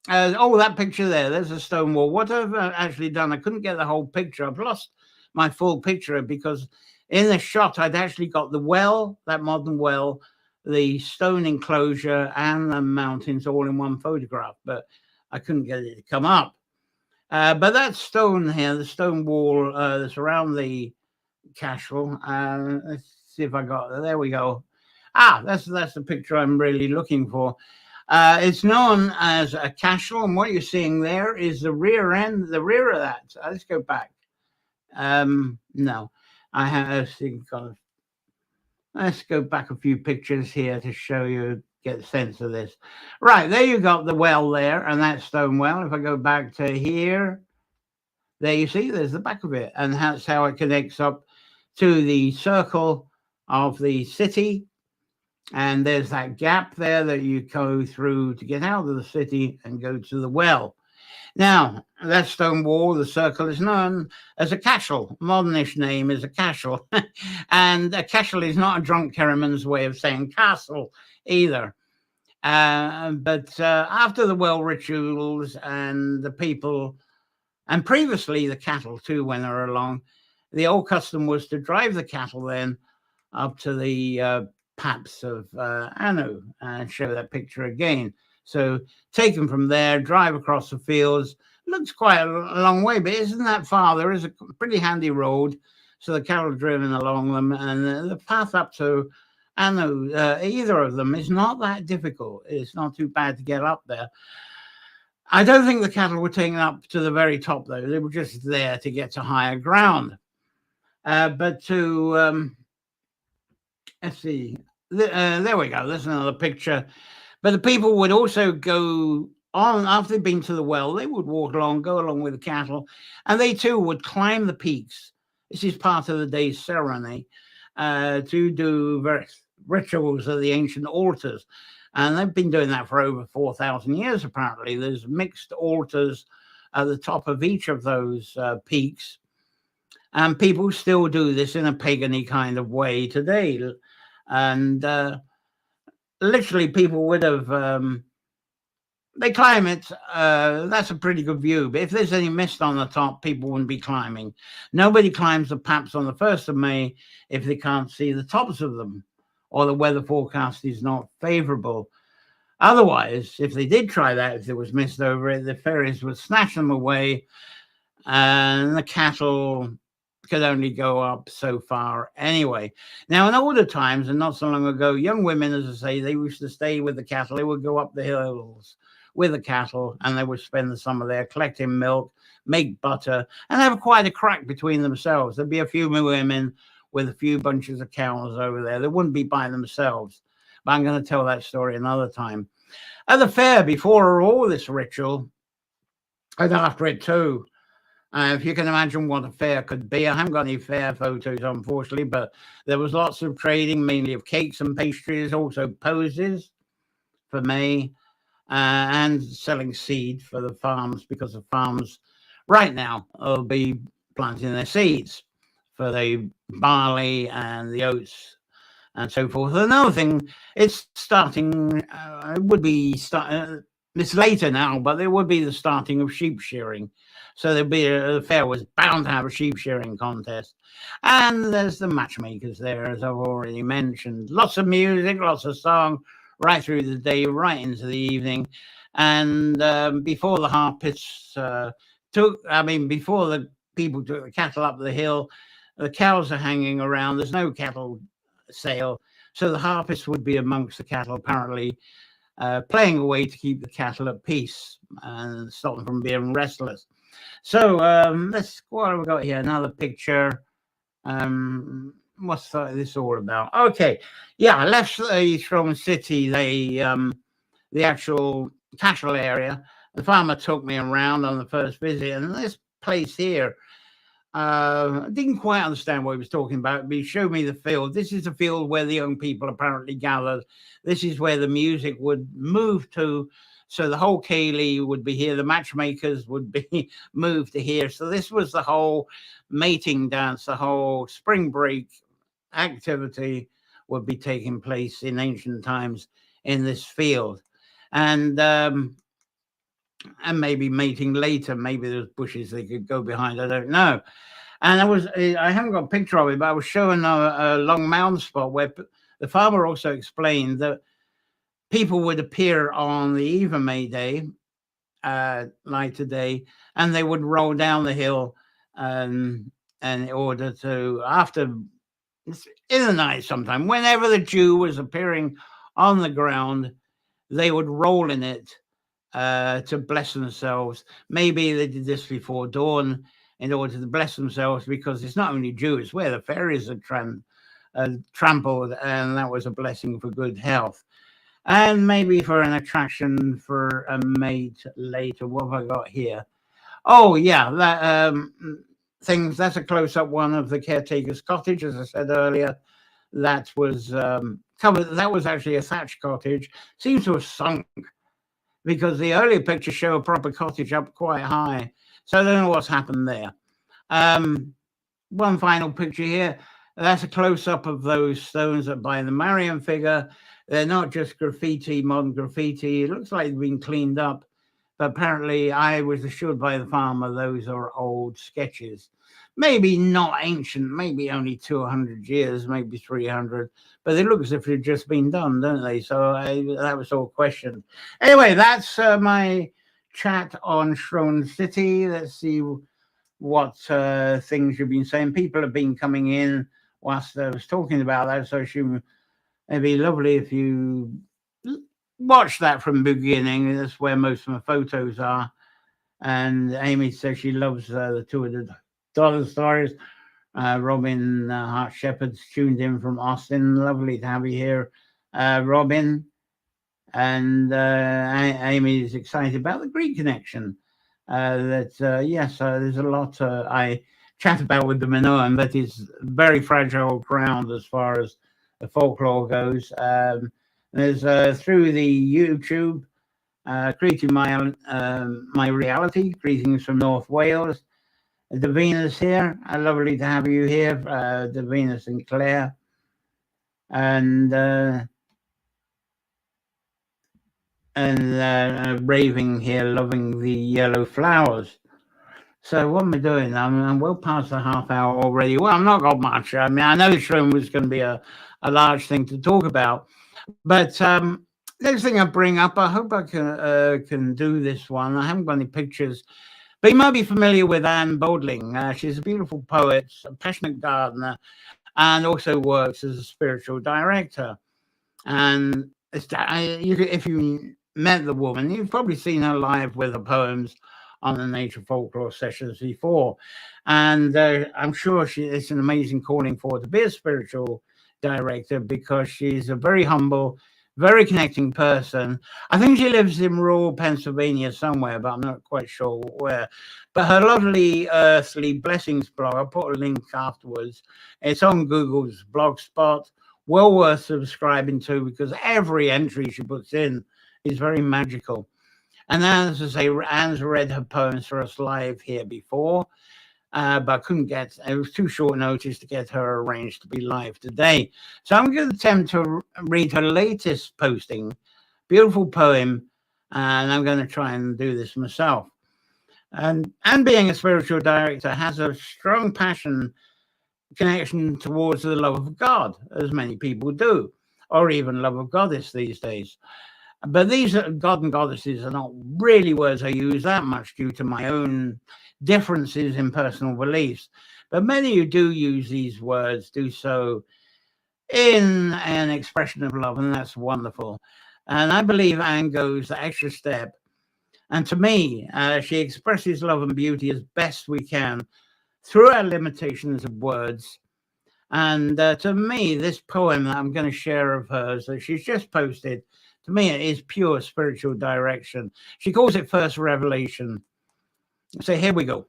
That picture there's a stone wall. What I've actually done, I couldn't get the whole picture. I've lost my full picture because in the shot I'd actually got the well, that modern well, the stone enclosure, and the mountains all in one photograph, but I couldn't get it to come up. But that stone here, the stone wall that's around the castle. Let's see if I got. There we go. That's the picture I'm really looking for. It's known as a castle, and what you're seeing there is the rear end, the rear of that. Let's go back. No, I have. Let's go back a few pictures here to show you, get a sense of this. Right, there you got the well there, and that stone well. If I go back to here, there you see, there's the back of it, and that's how it connects up to the circle of the city. And there's that gap there that you go through to get out of the city and go to the well. Now, that stone wall, the circle, is known as a cashel. Modernish name is a cashel. And a cashel is not a drunk Kerryman's way of saying castle either. But after the well rituals and the people, and previously the cattle too, when they were along, the old custom was to drive the cattle then up to the paps of Anu, and show that picture again. So take them from there, drive across the fields. Looks quite a long way, but isn't that far? There is a pretty handy road, so the cattle are driven along them, and the path up to Anu, either of them, is not that difficult. It's not too bad to get up there. I don't think the cattle were taken up to the very top, though. They were just there to get to higher ground. But to let's see, there we go. There's another picture. But the people would also go on after they'd been to the well. They would walk along, go along with the cattle, and they too would climb the peaks. This is part of the day's ceremony to do various rituals of the ancient altars. And they've been doing that for over 4,000 years, apparently. There's mixed altars at the top of each of those peaks. And people still do this in a pagan-y kind of way today. And literally people would have, they climb it. That's a pretty good view. But if there's any mist on the top, people wouldn't be climbing. Nobody climbs the paps on the 1st of May if they can't see the tops of them, or the weather forecast is not favorable. Otherwise, if they did try that, if there was mist over it, the fairies would snatch them away, and the cattle could only go up so far anyway. Now, in older times, and not so long ago, young women, as I say, they used to stay with the cattle. They would go up the hills with the cattle, and they would spend the summer there collecting milk, make butter, and have quite a crack between themselves. There'd be a few women with a few bunches of cows over there. They wouldn't be by themselves. But I'm going to tell that story another time. At the fair, before all this ritual, and after it too, if you can imagine what a fair could be. I haven't got any fair photos, unfortunately, but there was lots of trading, mainly of cakes and pastries, also posies for May, and selling seed for the farms, because the farms right now will be planting their seeds for the barley and the oats and so forth. Another thing, it's starting, it would be, it's later now, but there would be the starting of sheep shearing. So there'd be the fair was bound to have a sheep shearing contest. And there's the matchmakers there, as I've already mentioned. Lots of music, lots of song, right through the day, right into the evening. And before the harpists before the people took the cattle up the hill, the cows are hanging around. There's no cattle sale. So the harpists would be amongst the cattle, apparently, playing away to keep the cattle at peace and stop them from being restless. So what have we got here? Another picture. What's this all about? Okay, yeah, I left the Shrone City, the actual cattle area. The farmer took me around on the first visit, and this place here, I didn't quite understand what he was talking about, but he showed me the field. This is the field where the young people apparently gathered. This is where the music would move to. So the whole Kaylee would be here. The matchmakers would be moved to here. So this was the whole mating dance, the whole spring break activity would be taking place in ancient times in this field. And maybe mating later. Maybe there's bushes they could go behind. I don't know. And I haven't got a picture of it, but I was showing a long mound spot where the farmer also explained that people would appear on the eve of May Day, like today, and they would roll down the hill, and in order to, after, in the night sometime, whenever the Jew was appearing on the ground, they would roll in it to bless themselves. Maybe they did this before dawn in order to bless themselves, because it's not only Jews where the fairies are trampled, and that was a blessing for good health. And maybe for an attraction for a mate later. What have I got here? Oh, yeah, that things. That's a close-up one of the caretaker's cottage, as I said earlier. That was covered. That was actually a thatched cottage. Seems to have sunk, because the earlier pictures show a proper cottage up quite high. So I don't know what's happened there. One final picture here. That's a close-up of those stones that by the Marian figure. They're not just graffiti, modern graffiti. It looks like they've been cleaned up. But apparently, I was assured by the farmer those are old sketches. Maybe not ancient, maybe only 200 years, maybe 300. But they look as if they've just been done, don't they? So that was all questioned. Anyway, that's my chat on Shrone City. Let's see what things you've been saying. People have been coming in whilst I was talking about that, so it'd be lovely if you watch that from the beginning. That's where most of my photos are. And Amy says she loves the two of the dollar stories. Robin Hart Shepherd's tuned in from Austin. Lovely to have you here, Robin. And Amy is excited about the Greek connection. Yes, there's a lot I chat about with the Minoan, but it's very fragile ground as far as the folklore goes. There's through the YouTube, greeting my reality, greetings from North Wales. Davina's here. Lovely to have you here, Davina Sinclair. And raving here, loving the yellow flowers. So what am I doing? I'm well past the half hour already. Well, I've not got much. I mean, I know this room was going to be a large thing to talk about, but next thing I bring up, I hope I can do this one. I haven't got any pictures, but you might be familiar with Anne Bodling. She's a beautiful poet, a passionate gardener, and also works as a spiritual director. And if you met the woman, you've probably seen her live with her poems on the Nature Folklore sessions before. And I'm sure it's an amazing calling for her to be a spiritual director, because she's a very humble, very connecting person. I think she lives in rural Pennsylvania somewhere, but I'm not quite sure where. But her lovely Earthly Blessings blog, I'll put a link afterwards. It's on Google's blog spot. Well worth subscribing to, because every entry she puts in is very magical. And as I say, Anne's read her poems for us live here before, but I couldn't get, it was too short notice to get her arranged to be live today. So I'm going to attempt to read her latest posting, beautiful poem, and I'm going to try and do this myself. And being a spiritual director has a strong connection towards the love of God, as many people do, or even love of goddess these days. But these God and goddesses are not really words I use that much due to my own differences in personal beliefs. But many who do use these words do so in an expression of love, and that's wonderful. And I believe Anne goes the extra step. And to me, she expresses love and beauty as best we can through our limitations of words. And to me, this poem that I'm going to share of hers that she's just posted, to me, it is pure spiritual direction. She calls it First Revelation. So here we go.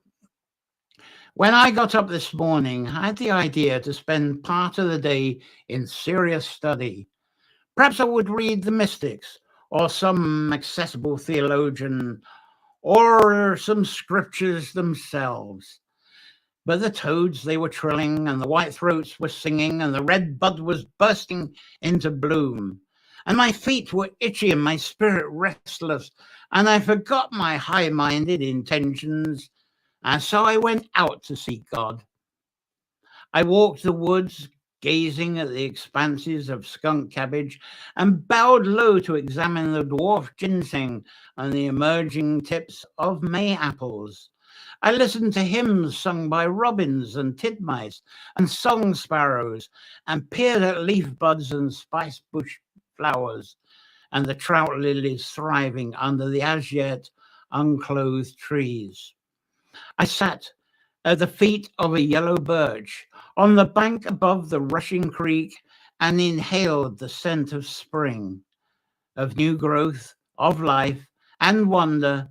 When I got up this morning, I had the idea to spend part of the day in serious study. Perhaps I would read the mystics or some accessible theologian, or some scriptures themselves. But the toads, they were trilling, and the whitethroats were singing, and the red bud was bursting into bloom. And my feet were itchy and my spirit restless, and I forgot my high-minded intentions, and so I went out to seek God. I walked the woods, gazing at the expanses of skunk cabbage, and bowed low to examine the dwarf ginseng and the emerging tips of May apples. I listened to hymns sung by robins and titmice and song sparrows, and peered at leaf buds and spice bush flowers, and the trout lilies thriving under the as yet unclothed trees. I sat at the feet of a yellow birch on the bank above the rushing creek, and inhaled the scent of spring, of new growth, of life and wonder,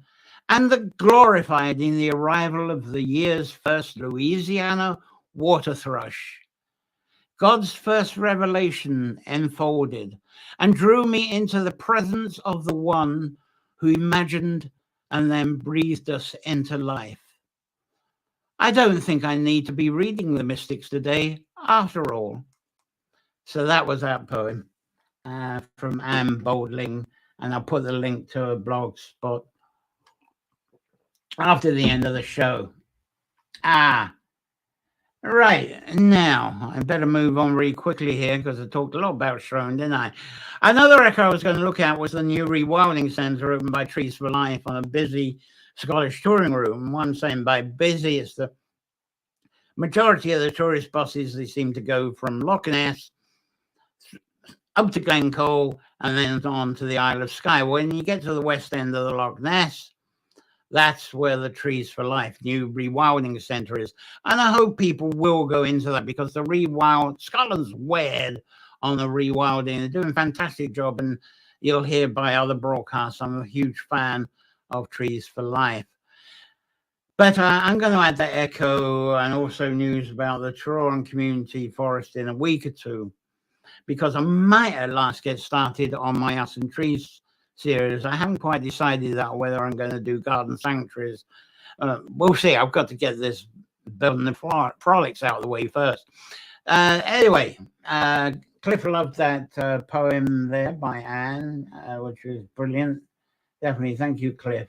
and the glorified in the arrival of the year's first Louisiana water thrush. God's first revelation enfolded and drew me into the presence of the one who imagined and then breathed us into life. I don't think I need to be reading the mystics today, after all. So that was that poem from Anne Baldling, and I'll put the link to a blog spot after the end of the show. Right, now I better move on really quickly here because I talked a lot about Shrone, didn't I? Another echo I was going to look at was the new rewilding centre opened by Trees for Life on a busy Scottish touring route. And one saying by busy, it's the majority of the tourist buses, they seem to go from Loch Ness up to Glencoe and then on to the Isle of Skye. When you get to the west end of the Loch Ness, that's where the Trees for Life new rewilding centre is. And I hope people will go into that because the Scotland's weird on the rewilding. They're doing a fantastic job, and you'll hear by other broadcasts, I'm a huge fan of Trees for Life. But I'm going to add that echo and also news about the Tyrone Community Forest in a week or two, because I might at last get started on my Us and Trees series. I haven't quite decided that whether I'm going to do garden sanctuaries. We'll see. I've got to get this building the Frolics out of the way first. Anyway, Cliff loved that poem there by Anne, which was brilliant. Definitely. Thank you, Cliff.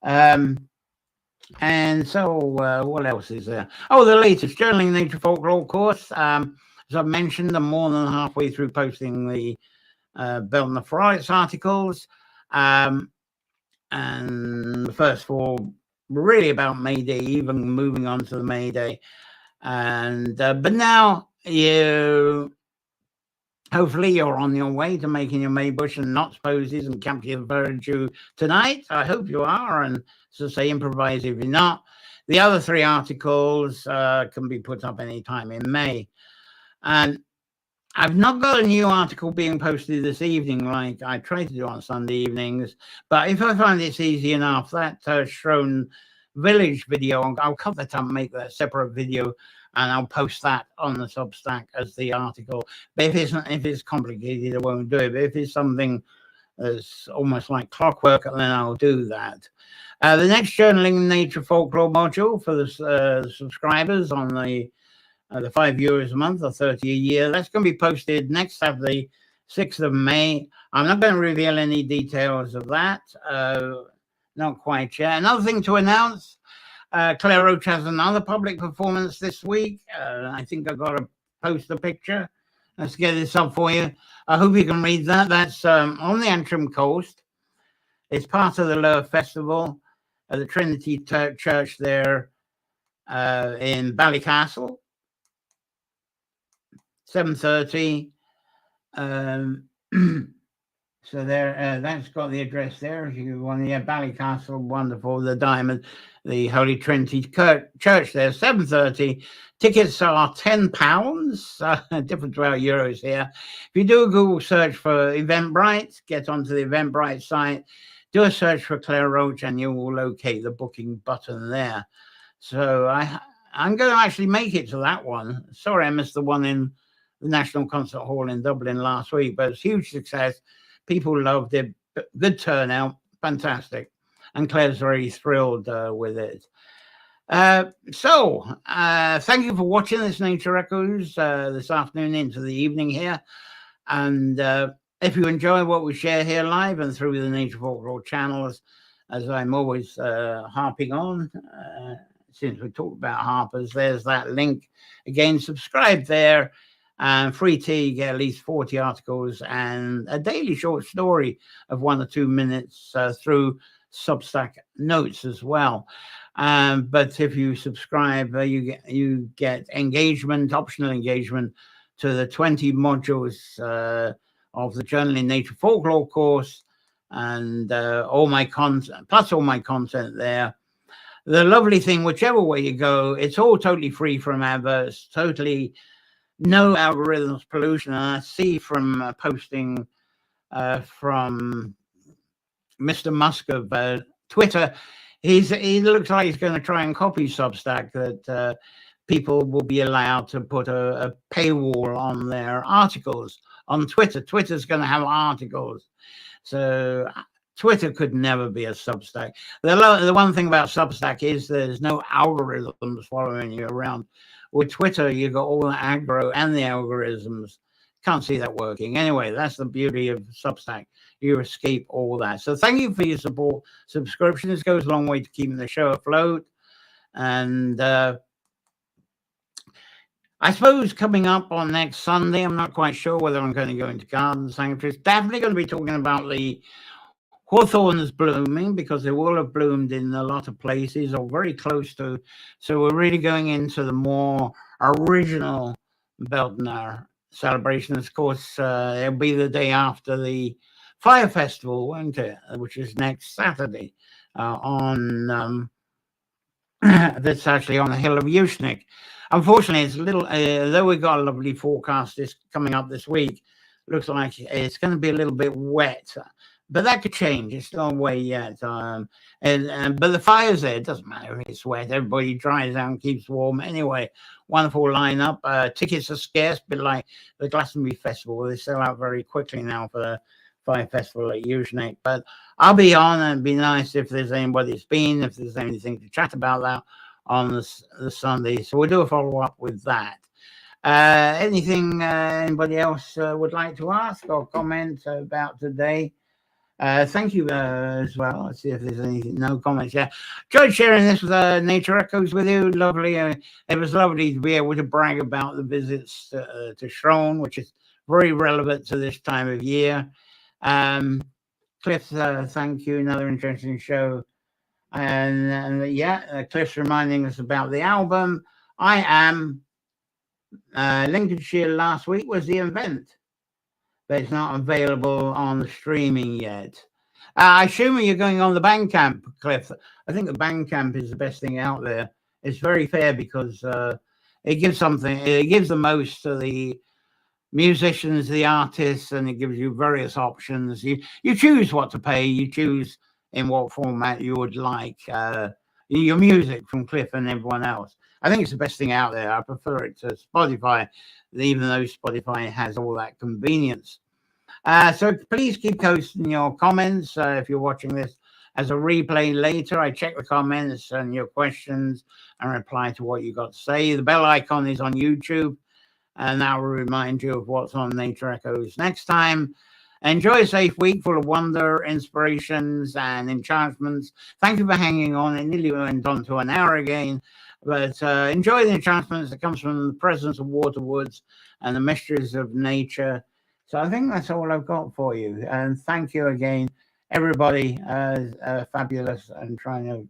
And so what else is there? Oh, the latest Journaling Nature Folklore course. As I mentioned, I'm more than halfway through posting the building the Frolics articles. And the first four were really about May Day, even moving on to the May Day. And but now hopefully you're on your way to making your May bush and knots posies and capture the virtue tonight. I hope you are, and so say improvise if you're not. The other three articles can be put up anytime in May. And I've not got a new article being posted this evening like I try to do on Sunday evenings, but if I find it's easy enough, that Shrone Village video, I'll cut that up and make that a separate video, and I'll post that on the Substack as the article. But if it's complicated, I won't do it. But if it's something that's almost like clockwork, then I'll do that. The next Journaling Nature Folklore module for the subscribers on the €5 a month or 30 a year. That's going to be posted next Saturday, 6th of May. I'm not going to reveal any details of that. Not quite yet. Another thing to announce, Claire Roach has another public performance this week. I think I've got to post a picture. Let's get this up for you. I hope you can read that. That's on the Antrim coast. It's part of the Lower Festival at the Trinity Church there in Ballycastle. 7:30. So there, that's got the address there. If you want, Ballycastle, wonderful. The Diamond, the Holy Trinity Church there, 7:30. Tickets are £10, different to our euros here. If you do a Google search for Eventbrite, get onto the Eventbrite site, do a search for Claire Roach, and you will locate the booking button there. So I'm going to actually make it to that one. Sorry, I missed the one in the National Concert Hall in Dublin last week, but it's a huge success. People loved it. Good turnout. Fantastic. And Claire's very thrilled with it. Thank you for watching this Nature Echoes this afternoon into the evening here. And if you enjoy what we share here live and through the Nature Folklore channels, as I'm always harping on, since we talked about harpers, there's that link. Again, subscribe there. Free tea, you get at least 40 articles and a daily short story of 1 or 2 minutes through Substack notes as well. But if you subscribe, you get engagement, optional engagement to the 20 modules of the Journaling Nature Folklore course, and all my content, plus all my content there. The lovely thing, whichever way you go, it's all totally free from adverts, totally no algorithms pollution. And I see from posting from Mr. Musk of Twitter, he looks like he's going to try and copy Substack, that people will be allowed to put a paywall on their articles on Twitter. Twitter's going to have articles. So Twitter could never be a Substack. The one thing about Substack is there's no algorithms following you around. With Twitter, you got all the aggro and the algorithms. Can't see that working. Anyway, that's the beauty of Substack. You escape all that. So thank you for your support. Subscription. This goes a long way to keeping the show afloat. And I suppose coming up on next Sunday, I'm not quite sure whether I'm going to go into garden sanctuaries. Definitely going to be talking about the hawthorns blooming, because they will have bloomed in a lot of places or very close to. So we're really going into the more original Bealtaine celebration. Of course, it'll be the day after the Fire Festival, won't it? Which is next Saturday that's actually on the hill of Ushnick. Unfortunately, it's a little, though we've got a lovely forecast coming up this week, looks like it's going to be a little bit wet. But that could change. It's not away yet. But the fire's there. It doesn't matter if it's wet. Everybody dries out and keeps warm. Anyway, wonderful lineup. Tickets are scarce, but like the Glastonbury Festival, they sell out very quickly now for the Fire Festival at Ushnick. But I'll be on, and it'd be nice if there's anybody that's been, if there's anything to chat about that on the Sunday. So we'll do a follow-up with that. Anything anybody else would like to ask or comment about today? Thank you as well. Let's see if there's anything. No comments. Yeah, enjoyed sharing this with Nature Echoes with you. Lovely. It was lovely to be able to brag about the visits to Shrone, which is very relevant to this time of year. Cliff, thank you. Another interesting show. And yeah, Cliff's reminding us about the album. I Am. Lincolnshire last week was the event, but it's not available on the streaming yet. I assume you're going on the Bandcamp, Cliff. I think the Bandcamp is the best thing out there. It's very fair because it gives something. It gives the most to the musicians, the artists, and it gives you various options. You choose what to pay. You choose in what format you would like your music from Cliff and everyone else. I think it's the best thing out there. I prefer it to Spotify, even though Spotify has all that convenience. So please keep posting your comments if you're watching this as a replay later. I check the comments and your questions and reply to what you got to say. The bell icon is on YouTube, and that will remind you of what's on Nature Echoes next time. Enjoy a safe week full of wonder, inspirations, and enchantments. Thank you for hanging on. It nearly went on to an hour again. But enjoy the enchantments that comes from the presence of water, woods, and the mysteries of nature. So I think that's all I've got for you. And thank you again, everybody. Fabulous. And trying to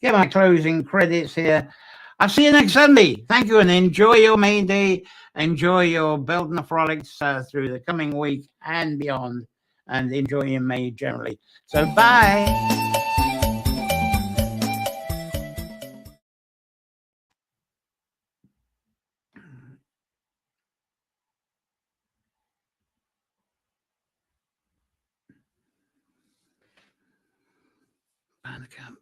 get my closing credits here. I'll see you next Sunday. Thank you, and enjoy your May Day. Enjoy your Bealtaine Frolics through the coming week and beyond. And enjoy your May generally. So bye. Bandcamp.